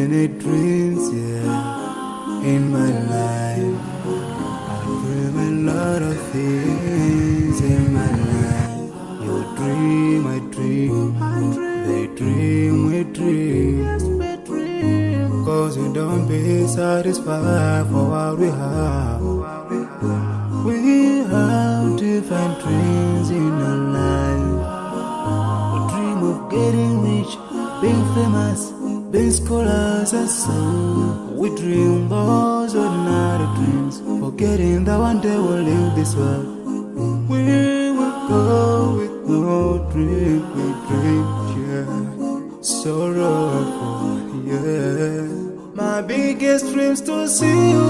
many dreams, yeah, in my life. I dream a lot of things in my life. You dream, I dream, they dream, we dream. Cause we don't be satisfied for what we have. We have different dreams in our life. We dream of getting rich, being famous, being scholars and so. We dream those ordinary dreams, forgetting that one day we'll leave this world. We will go with no dream, we dream, yeah. Sorrowful, yeah. My biggest dream's to see you.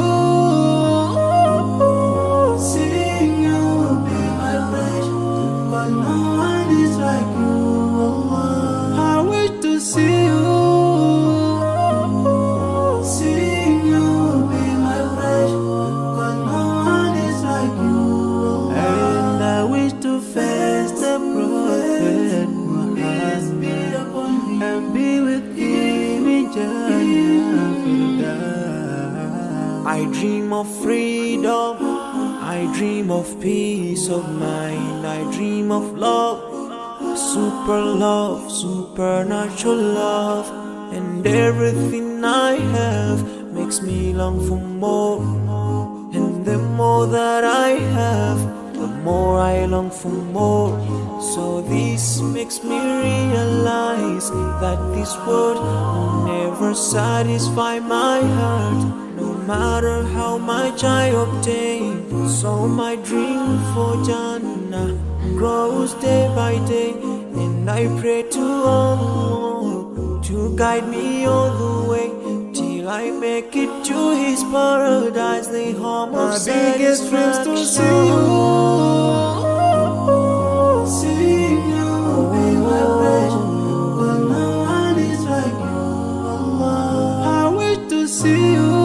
Seeing you will be my wish, but no one is like you. I wish to see you. Seeing you will be my wish, but no one is like you. And I wish to face the prophet Muhammad and be with him in Jannah. I dream of freedom, I dream of peace of mind, I dream of love, supernatural love, and everything I have makes me long for more. And the more that I have, the more I long for more. So this makes me realize that this world will never satisfy my heart, no matter how much I obtain. So my dream for Jannah grows day by day, and I pray to Allah to guide me all the way till I make it to His paradise, the home of My biggest dreams to see you. Seeing you will be my wish, but no one is like you. I wish to see you.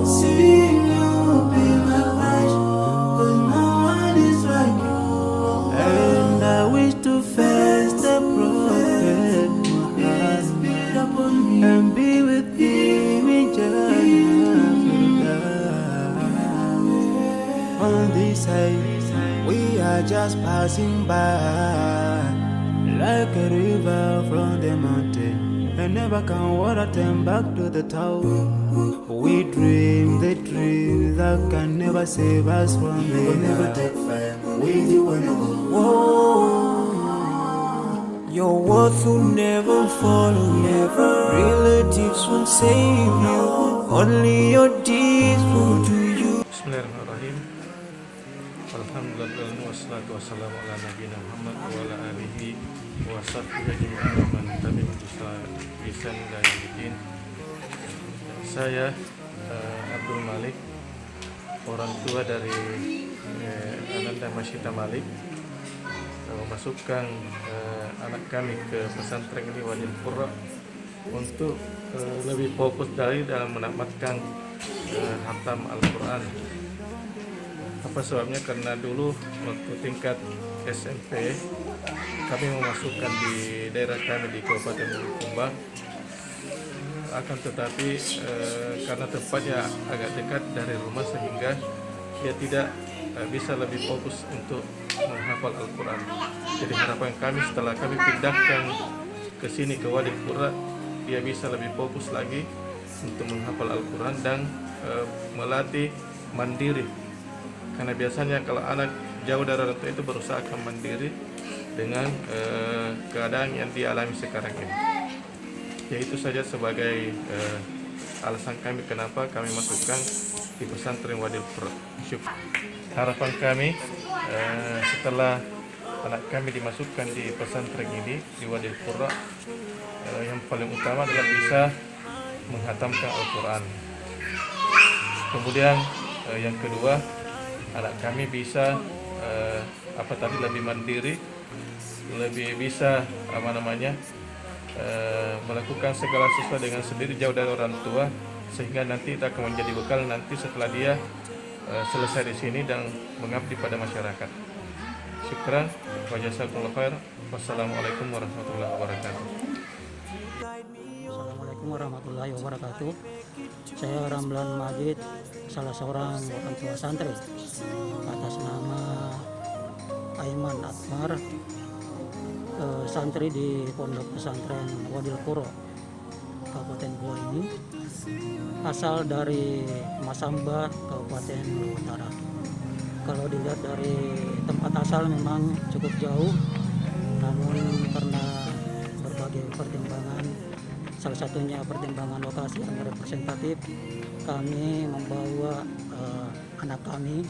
Seeing you will be my wish, but no one is like you. And I wish to face the prophet Muhammad and be with him in Jannah. On this side, we are just passing by, like a river from the mountain, and never can water turn back to the town. We dream the dream that can never save us from the We'll never take fire with you whenever. Your worth will never follow you. Relatives won't save you. Only your deeds will do you. Bismillahirrahmanirrahim. Alhamdulillah wassalatu wassalamu ala nabiyina Muhammad wa ala alihi wa sahbihi ajma'in man tabi'ahum bi ihsan ila yaumil. Saya Abdul Malik, orang tua dari Ananda Masyita Malik, memasukkan anak kami ke pesantren ini Wadil Qurra untuk lebih fokus dalam menamatkan hatam Al-Quran. Apa sebabnya? Karena dulu waktu tingkat SMP kami memasukkan di daerah kami di Kabupaten Bulukumba, akan tetapi karena tempatnya agak dekat dari rumah sehingga dia tidak bisa lebih fokus untuk menghafal Al-Quran. Jadi harapan kami setelah kami pindahkan ke sini ke Wadil Qurra, dia bisa lebih fokus lagi untuk menghafal Al-Quran dan melatih mandiri. Karena biasanya kalau anak jauh dari orang tua itu berusaha akan mandiri dengan keadaan yang dialami sekarang ini. Yaitu saja sebagai alasan kami kenapa kami masukkan di pesantren Wadil Qurra. Harapan kami setelah anak kami dimasukkan di pesantren ini di Wadil Qurra, yang paling utama adalah bisa menghatamkan Al-Quran. Kemudian yang kedua, anak kami bisa lebih mandiri, lebih bisa melakukan segala sesuatu dengan sendiri jauh dari orang tua, sehingga nanti itu akan menjadi bekal nanti setelah dia selesai di sini dan mengabdi pada masyarakat. Syukran wa jazakumullahu khair. Wassalamualaikum warahmatullahi wabarakatuh. warahmatullahi wabarakatuh. Saya Ramlan Majid, salah seorang orang tua santri. Atas nama Aiman Atmar, santri di Pondok Pesantren Wadil Kuro, Kabupaten Goa ini, asal dari Masamba, Kabupaten Lombok Utara. Kalau dilihat dari tempat asal memang cukup jauh, namun karena berbagai pertimbangan, salah satunya pertimbangan lokasi yang representatif, kami membawa anak kami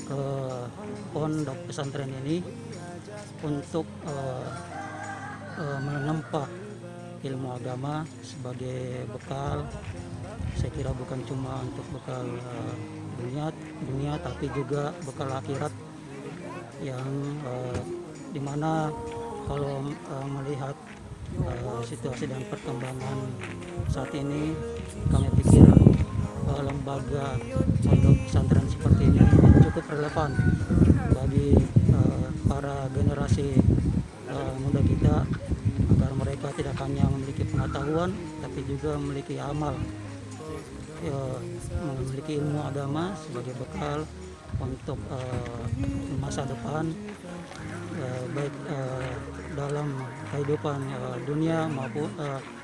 ke pondok pesantren ini untuk menempa ilmu agama sebagai bekal. Saya kira bukan cuma untuk bekal dunia tapi juga bekal akhirat, yang dimana kalau melihat situasi dan perkembangan saat ini, kami pikir lembaga pondok pesantren seperti ini cukup relevan bagi para generasi muda kita, agar mereka tidak hanya memiliki pengetahuan tapi juga memiliki amal, memiliki ilmu agama sebagai bekal untuk masa depan, baik dalam kehidupan dunia maupun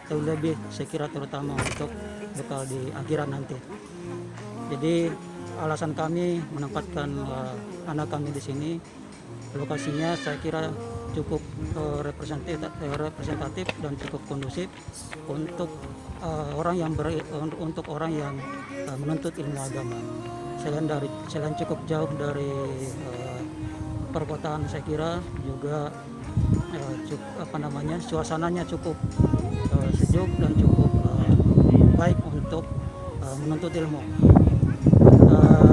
terlebih saya kira terutama untuk bekal di akhirat nanti. Jadi alasan kami menempatkan anak kami di sini, lokasinya saya kira cukup representatif dan cukup kondusif untuk orang yang menuntut ilmu agama. Selain cukup jauh dari perkotaan, saya kira juga suasananya cukup sejuk dan cukup baik untuk menuntut ilmu.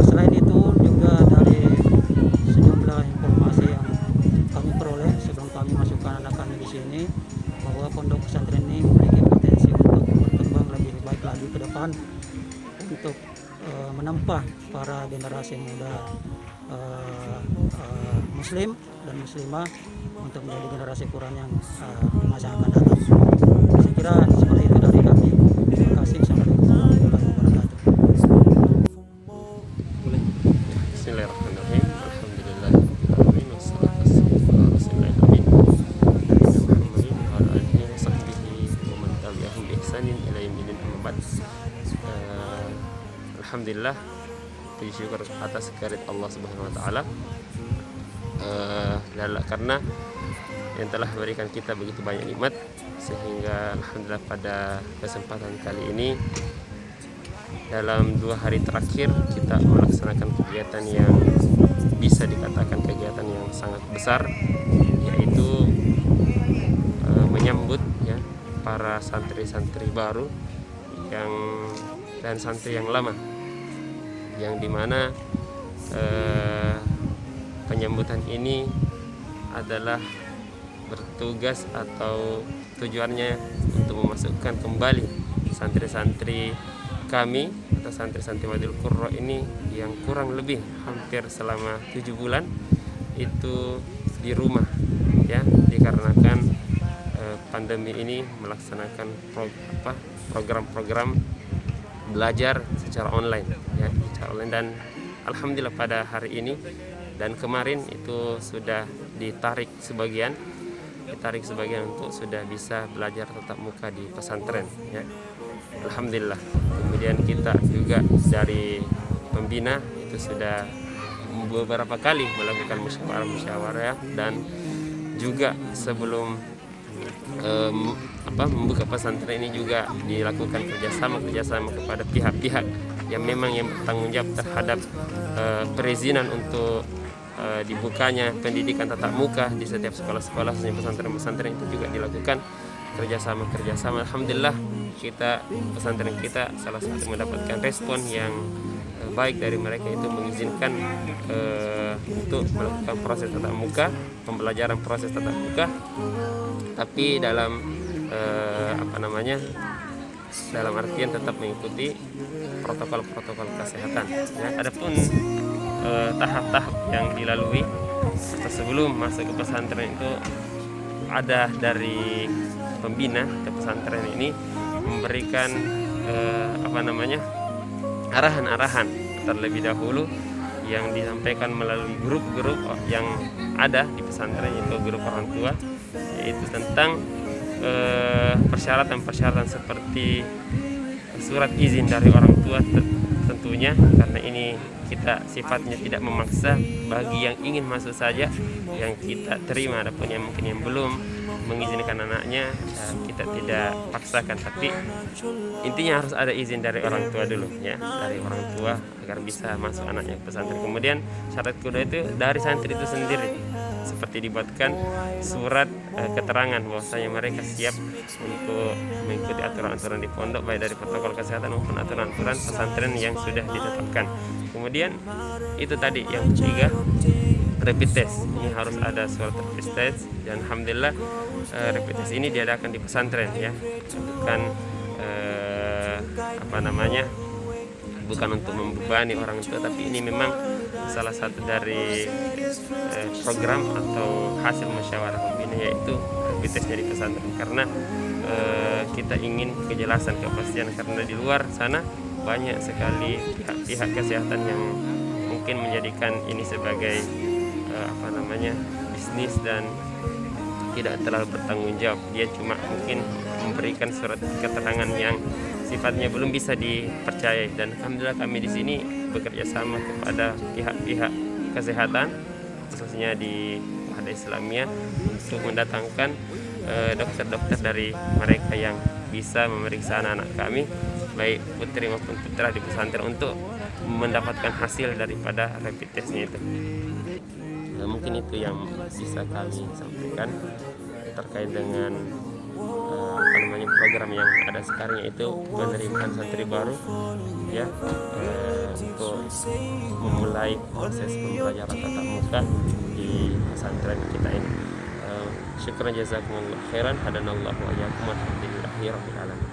Selain itu juga dari sejumlah informasi yang kami peroleh sebelum kami masukkan anak kami di sini, bahwa pondok pesantren ini memiliki potensi untuk berkembang lebih baik lagi ke depan untuk menempa para generasi muda muslim dan muslimah untuk menjadi generasi Quran yang masa akan datang. Saya kira seperti itu dari kami. Terima kasih. Assalamualaikum warahmatullahi wabarakatuh. Bismillahirrahmanirrahim. Alhamdulillahirrahmanirrahim. Wassalatu wassalamu ala rasulillah amin. Muhammadin wa ala alihi wa sahbihi wa man tabi'ahum bi ihsanin ila yaumil amma ba'd. Alhamdulillah, puji syukur atas kehadirat Allah Subhanahu wa taala. Karena yang telah memberikan kita begitu banyak nikmat, sehingga alhamdulillah pada kesempatan kali ini dalam 2 hari terakhir kita melaksanakan kegiatan yang bisa dikatakan kegiatan yang sangat besar, yaitu menyambut ya para santri-santri baru dan santri yang lama, yang dimana penyambutan ini adalah bertugas atau tujuannya untuk memasukkan kembali santri-santri kami atau santri-santri Wadil Qurra ini yang kurang lebih hampir selama 7 bulan itu di rumah, ya, dikarenakan pandemi ini melaksanakan program-program belajar secara online, ya, secara online. Dan alhamdulillah pada hari ini dan kemarin itu sudah ditarik sebagian untuk sudah bisa belajar tatap muka di pesantren, ya. Alhamdulillah. Kemudian kita juga dari pembina itu sudah beberapa kali melakukan musyawarah, dan juga sebelum membuka pesantren ini juga dilakukan kerjasama kepada pihak-pihak yang memang yang bertanggung jawab terhadap perizinan untuk dibukanya pendidikan tatap muka di setiap sekolah-sekolah, pesantren-pesantren itu juga dilakukan kerjasama. Alhamdulillah, pesantren kita salah satu mendapatkan respon yang baik dari mereka, itu mengizinkan untuk melakukan proses tatap muka, pembelajaran proses tatap muka, tapi dalam dalam artian tetap mengikuti protokol kesehatan, ya. Adapun tahap-tahap yang dilalui sebelum masuk ke pesantren itu ada dari pembina ke pesantren ini memberikan arahan-arahan terlebih dahulu yang disampaikan melalui grup-grup yang ada di pesantren, itu grup orang tua, yaitu tentang persyaratan-persyaratan seperti surat izin dari orang tua tentunya, karena ini kita sifatnya tidak memaksa. Bagi yang ingin masuk saja yang kita terima, adapun yang mungkin yang belum mengizinkan anaknya kita tidak paksakan, tapi intinya harus ada izin dari orang tua dulu ya, dari orang tua agar bisa masuk anaknya ke pesantren. Kemudian syarat kedua itu dari santri itu sendiri, seperti dibuatkan surat keterangan bahwasanya mereka siap untuk mengikuti aturan-aturan di pondok, baik dari protokol kesehatan maupun aturan-aturan pesantren yang sudah ditetapkan. Kemudian itu tadi yang ketiga, rapid test. Ini harus ada surat rapid test, dan alhamdulillah rapid test ini diadakan di pesantren ya, bukan bukan untuk membebani orang tua, tapi ini memang salah satu dari program atau hasil musyawarah pembina, yaitu rapid testnya di pesantren, karena kita ingin kejelasan, kepastian, karena di luar sana banyak sekali pihak kesehatan yang mungkin menjadikan ini sebagai bisnis dan tidak terlalu bertanggung jawab. Dia cuma mungkin memberikan surat keterangan yang sifatnya belum bisa dipercaya, dan alhamdulillah kami di sini bekerja sama kepada pihak-pihak kesehatan khususnya di Wahda Islamiyah untuk mendatangkan dokter-dokter dari mereka yang bisa memeriksa anak-anak kami, baik putri maupun putra di pesantren, untuk mendapatkan hasil daripada rapid testnya itu. Mungkin itu yang bisa kami sampaikan terkait dengan program yang ada sekarang, yaitu penerimaan santri baru ya, untuk memulai proses pembelajaran tatap muka di pesantren kita ini. Syukran jazakumullah khairan, hadanallahu wa iyyakum, walhamdulillahi rabbil alamin.